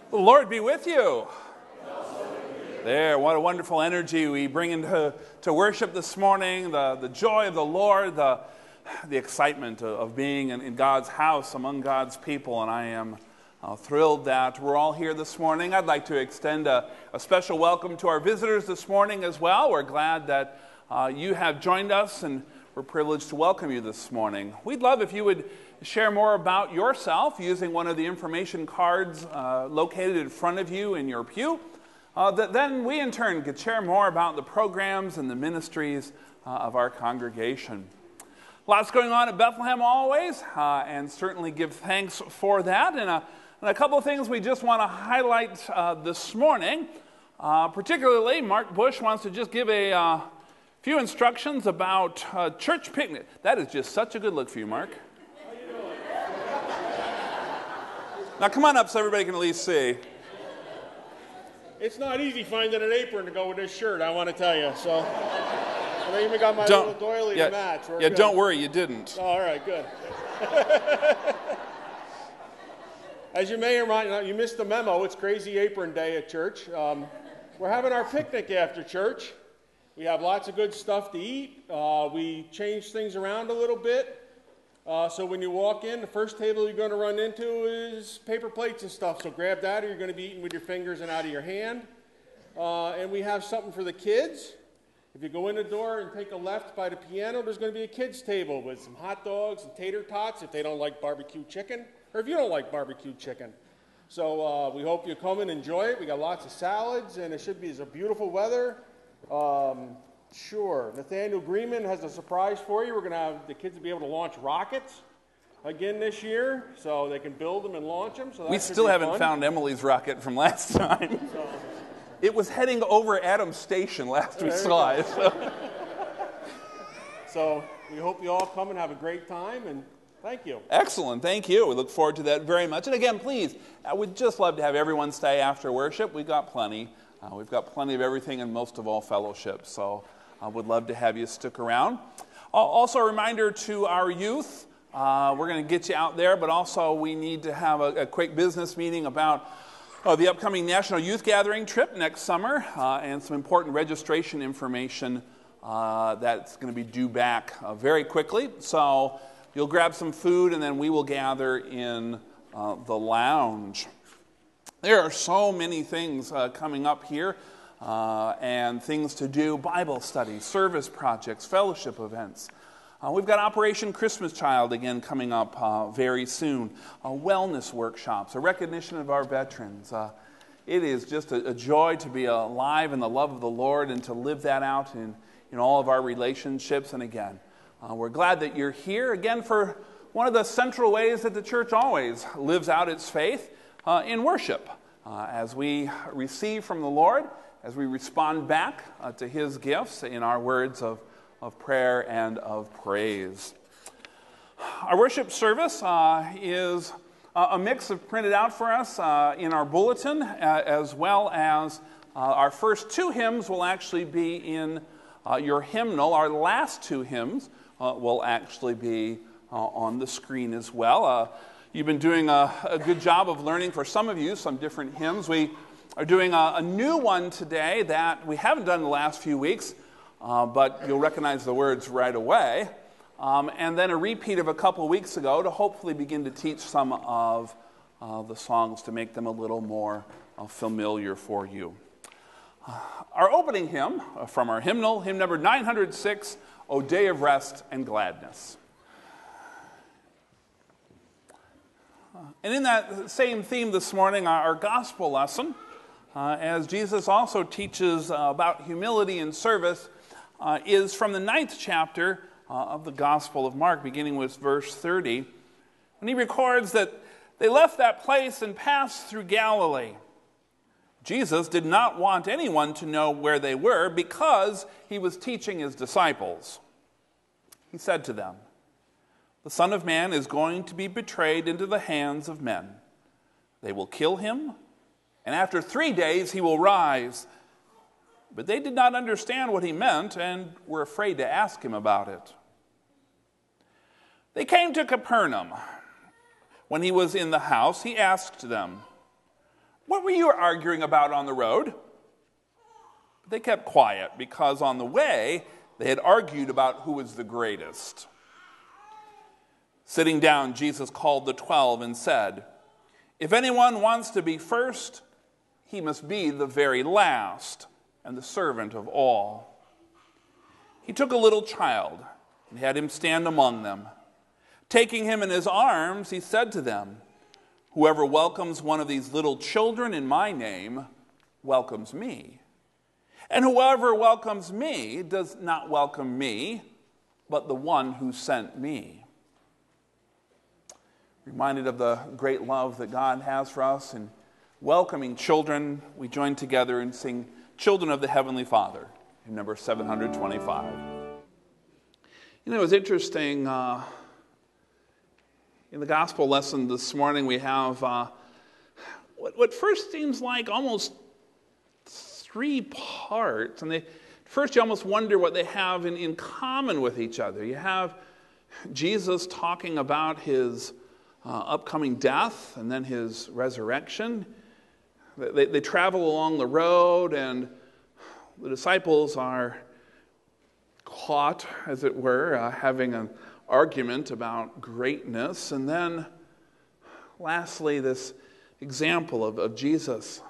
The Lord be with you. There, what a wonderful energy we bring into worship this morning, the joy of the Lord, the excitement of being in God's house among God's people, and I am thrilled that we're all here this morning. I'd like to extend a special welcome to our visitors this morning as well. We're glad that you have joined us, and we're privileged to welcome you this morning. We'd love if you would share more about yourself using one of the information cards located in front of you in your pew. Then we in turn could share more about the programs and the ministries of our congregation. Lots going on at Bethlehem always, and certainly give thanks for that. And a couple of things we just want to highlight this morning. Particularly, Mark Bush wants to just give a few instructions about church picnic. That is just such a good look for you, Mark. How you doing? Now come on up so everybody can at least see. It's not easy finding an apron to go with this shirt, I want to tell you. So I even got my little doily to match. Yeah, don't worry, you didn't. Oh, all right, good. As you may or might not, you missed the memo. It's Crazy Apron Day at church. We're having our picnic after church. We have lots of good stuff to eat. We change things around a little bit. So when you walk in, the first table you're going to run into is paper plates and stuff. So grab that, or you're going to be eating with your fingers and out of your hand. And we have something for the kids. If you go in the door and take a left by the piano, there's going to be a kids' table with some hot dogs and tater tots if they don't like barbecue chicken, or if you don't like barbecue chicken. So we hope you come and enjoy it. We got lots of salads, and it should be some beautiful weather. Sure. Nathaniel Greenman has a surprise for you. We're going to have the kids to be able to launch rockets again this year, so they can build them and launch them. So that we still haven't found Emily's rocket from last time. So, it was heading over Adams Station last we saw it. So we hope you all come and have a great time, and thank you. Excellent. Thank you. We look forward to that very much. And again, please, I would just love to have everyone stay after worship. We've got plenty. We've got plenty of everything and most of all fellowship. So I would love to have you stick around. Also a reminder to our youth. We're going to get you out there, but also we need to have a quick business meeting about the upcoming National Youth Gathering trip next summer and some important registration information that's going to be due back very quickly. So you'll grab some food and then we will gather in the lounge. There are so many things coming up here and things to do: Bible studies, service projects, fellowship events. We've got Operation Christmas Child again coming up very soon. Wellness workshops, a recognition of our veterans. It is just a joy to be alive in the love of the Lord and to live that out in all of our relationships. And again, we're glad that you're here again for one of the central ways that the church always lives out its faith, in worship, as we receive from the Lord, as we respond back to His gifts in our words of prayer and of praise. Our worship service is a mix of printed out for us in our bulletin, as well as our first two hymns will actually be in your hymnal. Our last two hymns will actually be on the screen as well. You've been doing a good job of learning, for some of you, some different hymns. We are doing a new one today that we haven't done the last few weeks, but you'll recognize the words right away. And then a repeat of a couple weeks ago to hopefully begin to teach some of the songs to make them a little more familiar for you. Our opening hymn from our hymnal, hymn number 906, O Day of Rest and Gladness. And in that same theme this morning, our gospel lesson, as Jesus also teaches about humility and service, is from the 9th chapter of the Gospel of Mark, beginning with verse 30. And he records that they left that place and passed through Galilee. Jesus did not want anyone to know where they were because he was teaching his disciples. He said to them, "The Son of Man is going to be betrayed into the hands of men. They will kill him, and after 3 days he will rise." But they did not understand what he meant and were afraid to ask him about it. They came to Capernaum. When he was in the house, he asked them, "What were you arguing about on the road?" But they kept quiet because on the way they had argued about who was the greatest. Sitting down, Jesus called the 12 and said, "If anyone wants to be first, he must be the very last and the servant of all." He took a little child and had him stand among them. Taking him in his arms, he said to them, "Whoever welcomes one of these little children in my name welcomes me. And whoever welcomes me does not welcome me, but the one who sent me." Reminded of the great love that God has for us in welcoming children, we join together and sing "Children of the Heavenly Father" in number 725. You know, it was interesting. In the gospel lesson this morning, we have what first seems like almost 3 parts. And first you almost wonder what they have in common with each other. You have Jesus talking about his upcoming death and then his resurrection. They travel along the road, and the disciples are caught, as it were, having an argument about greatness. And then, lastly, this example of Jesus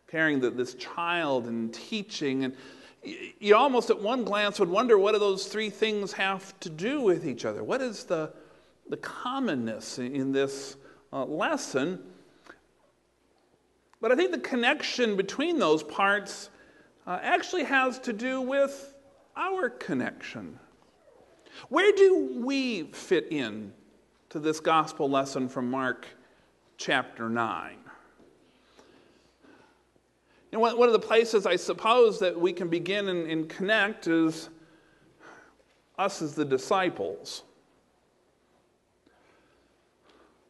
carrying this child and teaching. And you almost at one glance would wonder, what do those 3 things have to do with each other? What is the commonness in this lesson? But I think the connection between those parts actually has to do with our connection. Where do we fit in to this gospel lesson from Mark chapter 9? You know, one of the places I suppose that we can begin and connect is us as the disciples.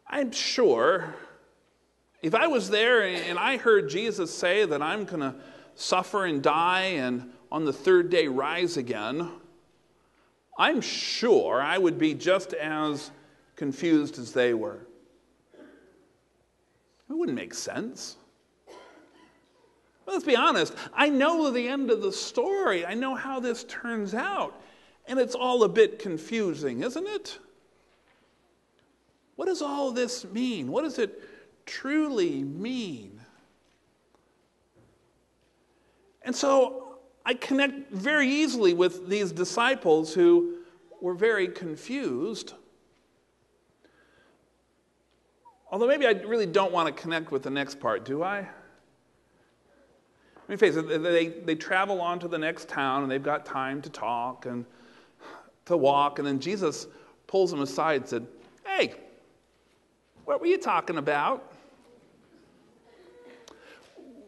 I'm sure if I was there and I heard Jesus say that I'm going to suffer and die and on the 3rd day rise again, I'm sure I would be just as confused as they were. It wouldn't make sense. But let's be honest, I know the end of the story. I know how this turns out. And it's all a bit confusing, isn't it? What does all this mean? What does it truly mean? And so I connect very easily with these disciples who were very confused. Although maybe I really don't want to connect with the next part, do I? Let me face it, they travel on to the next town and they've got time to talk and to walk, and then Jesus pulls them aside and said, "Hey, what were you talking about?"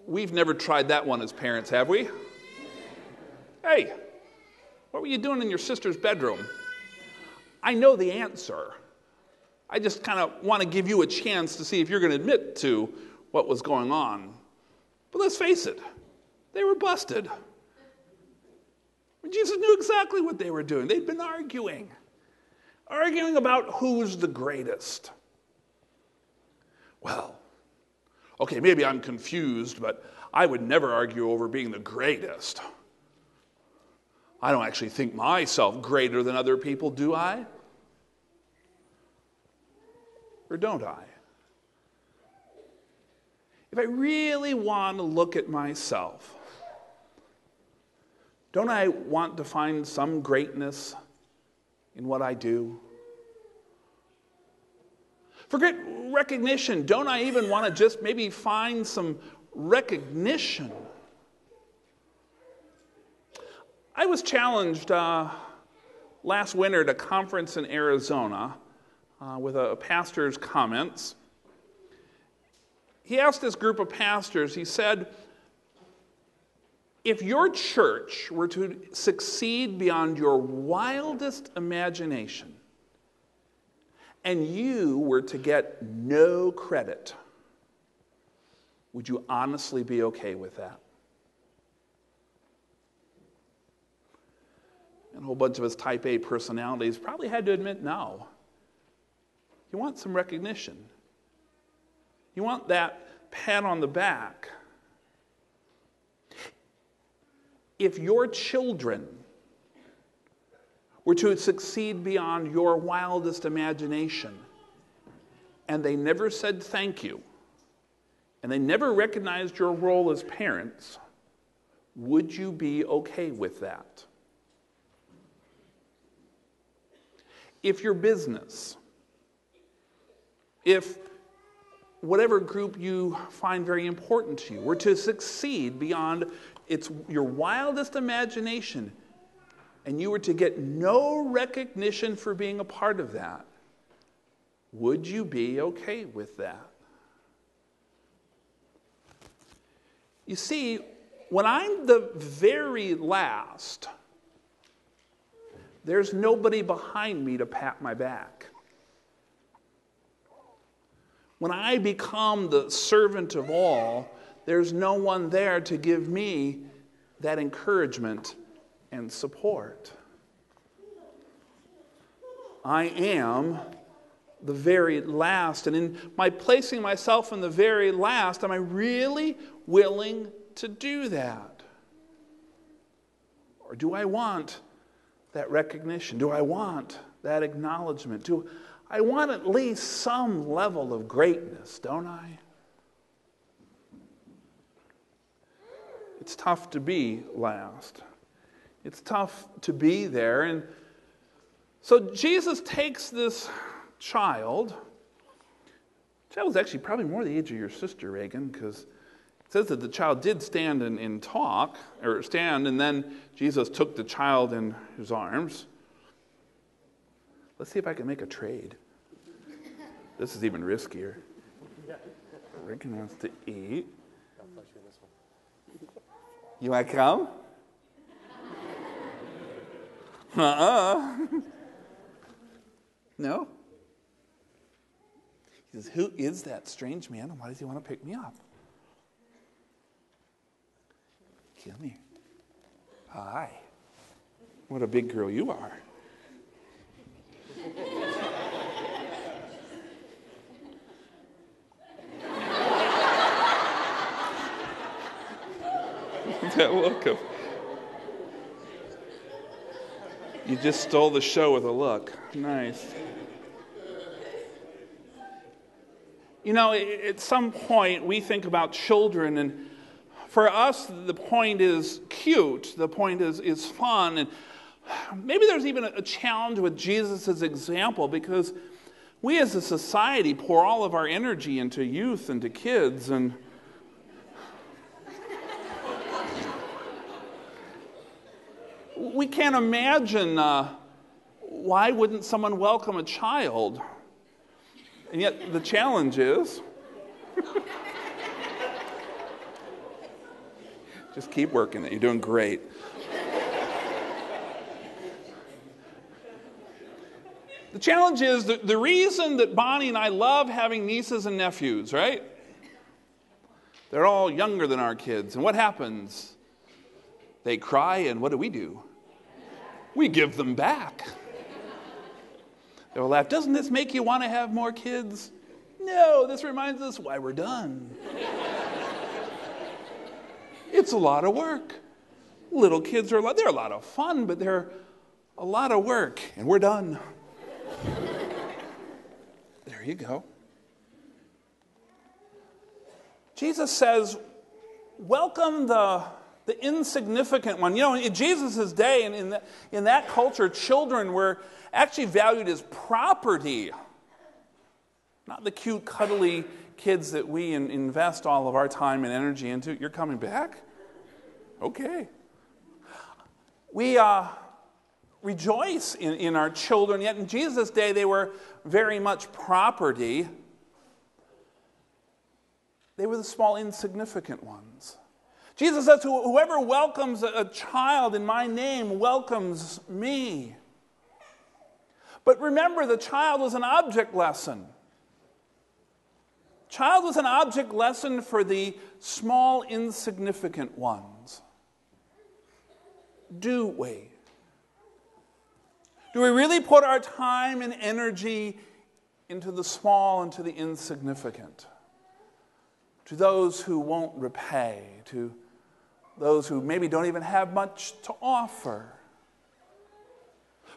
We've never tried that one as parents, have we? "Hey, what were you doing in your sister's bedroom?" I know the answer. I just kind of want to give you a chance to see if you're going to admit to what was going on. But let's face it, they were busted. Jesus knew exactly what they were doing. They'd been arguing about who's the greatest. Well, okay, maybe I'm confused, but I would never argue over being the greatest. I don't actually think myself greater than other people, do I? Or don't I? If I really want to look at myself, don't I want to find some greatness in what I do? For great recognition, don't I even want to just maybe find some recognition? I was challenged last winter at a conference in Arizona with a pastor's comments. He asked this group of pastors, he said, if your church were to succeed beyond your wildest imagination, and you were to get no credit, would you honestly be okay with that? And a whole bunch of us type A personalities probably had to admit no. You want some recognition. You want that pat on the back. If your children were to succeed beyond your wildest imagination, and they never said thank you, and they never recognized your role as parents, would you be okay with that? If your business, if whatever group you find very important to you were to succeed beyond your wildest imagination, and you were to get no recognition for being a part of that, would you be okay with that? You see, when I'm the very last, there's nobody behind me to pat my back. When I become the servant of all, there's no one there to give me that encouragement and support. I am the very last. And in my placing myself in the very last, am I really willing to do that? Or do I want that recognition? Do I want that acknowledgement? Do I want at least some level of greatness, don't I? It's tough to be last. It's tough to be there. And so Jesus takes this child. The child was actually probably more the age of your sister, Reagan, because it says that the child did stand and talk, or stand, and then Jesus took the child in his arms. Let's see if I can make a trade. This is even riskier. Reagan wants to eat. You want to come? No? He says, who is that strange man, and why does he want to pick me up? Come here. Hi. What a big girl you are. That look of... You just stole the show with a look. Nice. You know, at some point we think about children, and for us the point is cute, the point is fun, and maybe there's even a challenge with Jesus' example, because we as a society pour all of our energy into youth and to kids, and we can't imagine why wouldn't someone welcome a child? And yet the challenge is, just keep working it. You're doing great. The challenge is the reason that Bonnie and I love having nieces and nephews, right? They're all younger than our kids. And what happens? They cry, and what do? We give them back. They'll laugh. Doesn't this make you want to have more kids? No, this reminds us why we're done. It's a lot of work. Little kids they're a lot of fun, but they're a lot of work, and we're done. There you go. Jesus says, welcome the insignificant one. You know, in Jesus' day, and in that culture, children were actually valued as property. Not the cute, cuddly kids that we invest all of our time and energy into. You're coming back? Okay. We rejoice in our children, yet in Jesus' day they were very much property. They were the small, insignificant ones. Jesus says, whoever welcomes a child in my name welcomes me. But remember, the child was an object lesson. Child was an object lesson for the small, insignificant ones. Do we? Do we really put our time and energy into the small and to the insignificant? to those who won't repay, to those who maybe don't even have much to offer?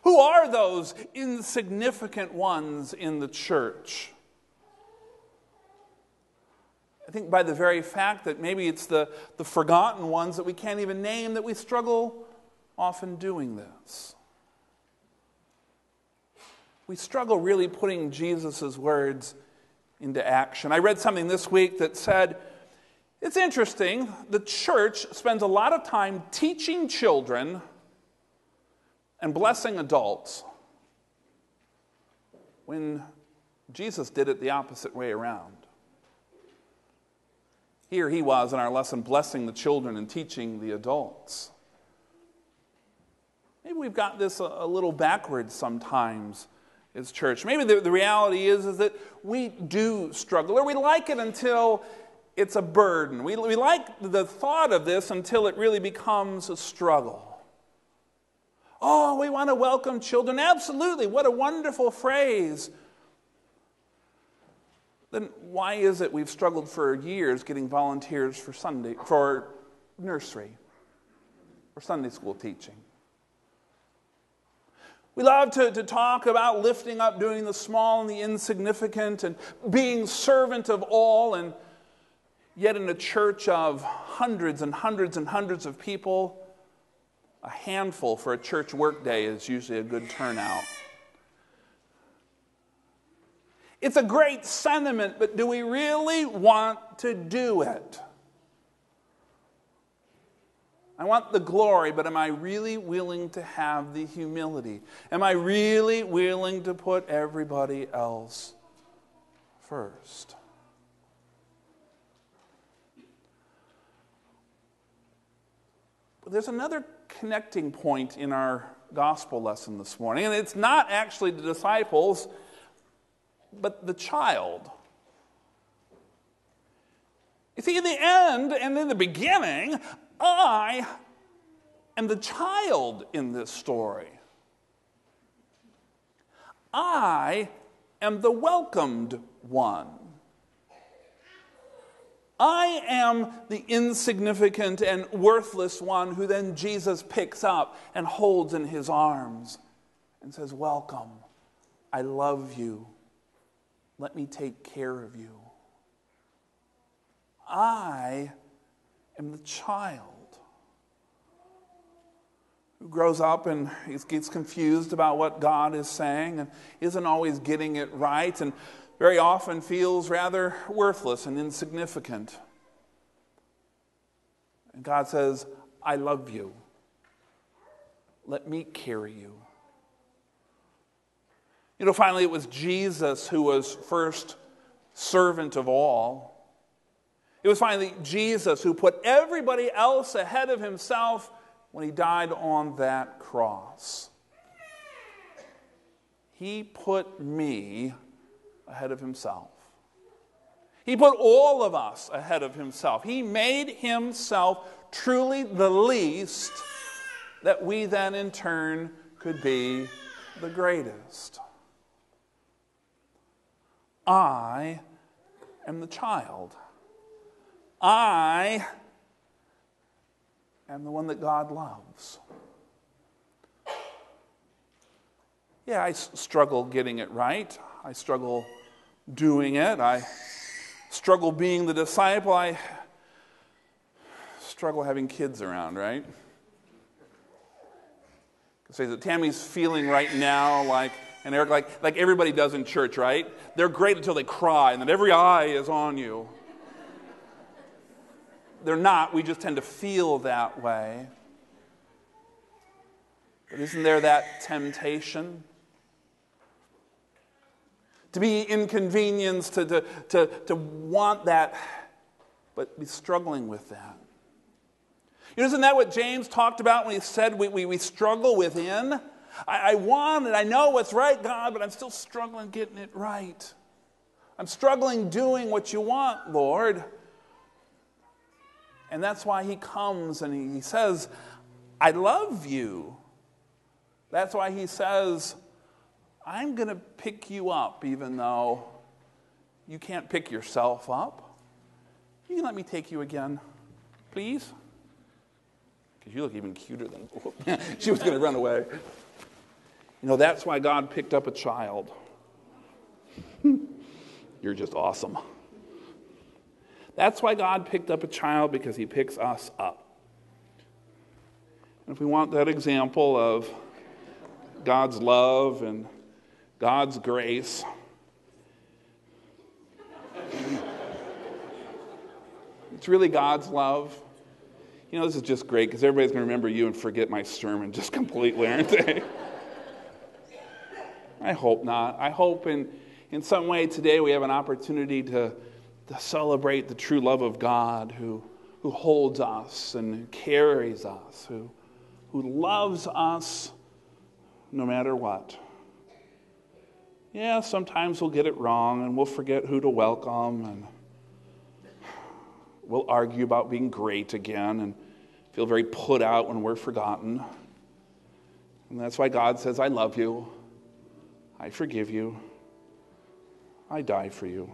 Who are those insignificant ones in the church? I think by the very fact that maybe it's the forgotten ones that we can't even name that we struggle often doing this. We struggle really putting Jesus' words into action. I read something this week that said, it's interesting, the church spends a lot of time teaching children and blessing adults when Jesus did it the opposite way around. Here he was in our lesson blessing the children and teaching the adults. Maybe we've got this a little backwards sometimes as church. Maybe the reality is that we do struggle, or we like it until it's a burden. We like the thought of this until it really becomes a struggle. Oh, we want to welcome children. Absolutely, what a wonderful phrase. Then why is it we've struggled for years getting volunteers for nursery or Sunday school teaching? We love to talk about lifting up, doing the small and the insignificant, and being servant of all, and yet in a church of hundreds and hundreds and hundreds of people, a handful for a church workday is usually a good turnout. It's a great sentiment, but do we really want to do it? I want the glory, but am I really willing to have the humility? Am I really willing to put everybody else first? But there's another connecting point in our gospel lesson this morning, and it's not actually the disciples, but the child. You see, in the end and in the beginning, I am the child in this story. I am the welcomed one. I am the insignificant and worthless one who then Jesus picks up and holds in his arms and says, welcome, I love you. Let me take care of you. I am the child who grows up and he gets confused about what God is saying and isn't always getting it right and very often feels rather worthless and insignificant. And God says, I love you. Let me carry you. You know, finally, it was Jesus who was first servant of all. It was finally Jesus who put everybody else ahead of himself when he died on that cross. He put me ahead of himself. He put all of us ahead of himself. He made himself truly the least that we then in turn could be the greatest. I am the child. I am the one that God loves. Yeah, I struggle getting it right. I struggle doing it. I struggle being the disciple. I struggle having kids around, right? Say that Tammy's feeling right now and Eric, like everybody does in church, right? They're great until they cry, and then every eye is on you. They're not. We just tend to feel that way. But isn't there that temptation? To be inconvenienced, to want that, but be struggling with that. You know, isn't that what James talked about when he said we struggle within? I want it, I know what's right, God, but I'm still struggling getting it right. I'm struggling doing what you want, Lord. And that's why he comes and he says, I love you. That's why he says, I'm going to pick you up even though you can't pick yourself up. You can let me take you again, please? Because you look even cuter than... She was going to run away. You know, that's why God picked up a child. You're just awesome. That's why God picked up a child, because he picks us up. And if we want that example of God's love and God's grace, it's really God's love. You know, this is just great because everybody's going to remember you and forget my sermon just completely, aren't they? I hope not. I hope in some way today we have an opportunity to celebrate the true love of God who holds us and carries us, who loves us no matter what. Yeah, sometimes we'll get it wrong and we'll forget who to welcome, and we'll argue about being great again and feel very put out when we're forgotten. And that's why God says, I love you. I forgive you. I die for you.